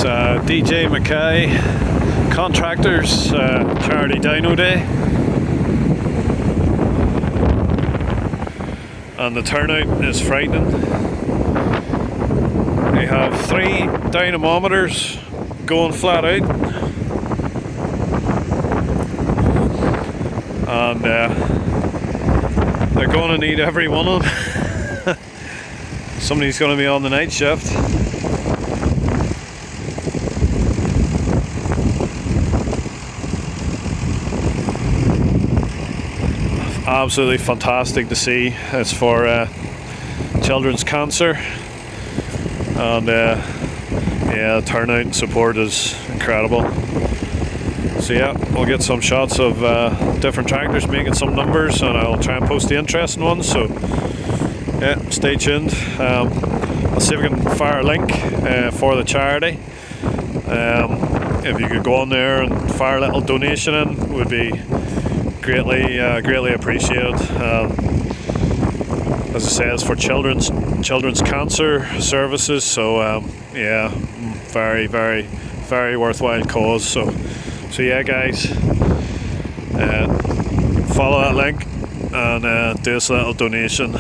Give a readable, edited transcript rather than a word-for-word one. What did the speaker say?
It's DJ Mackay Contractors Charity Dino Day, and the turnout is frightening. They have 3 dynamometers going flat out, and they're going to need every one of them. Somebody's going to be on the night shift. Absolutely fantastic to see. It's for children's cancer, and yeah, the turnout and support is incredible. So yeah, we'll get some shots of different tractors making some numbers, and I'll try and post the interesting ones, so yeah, stay tuned. I'll see if we can fire a link for the charity. If you could go on there and fire a little donation in, would be greatly appreciated. As I say, it's for children's cancer services, so yeah, very worthwhile cause. So yeah, guys, follow that link and do us a little donation.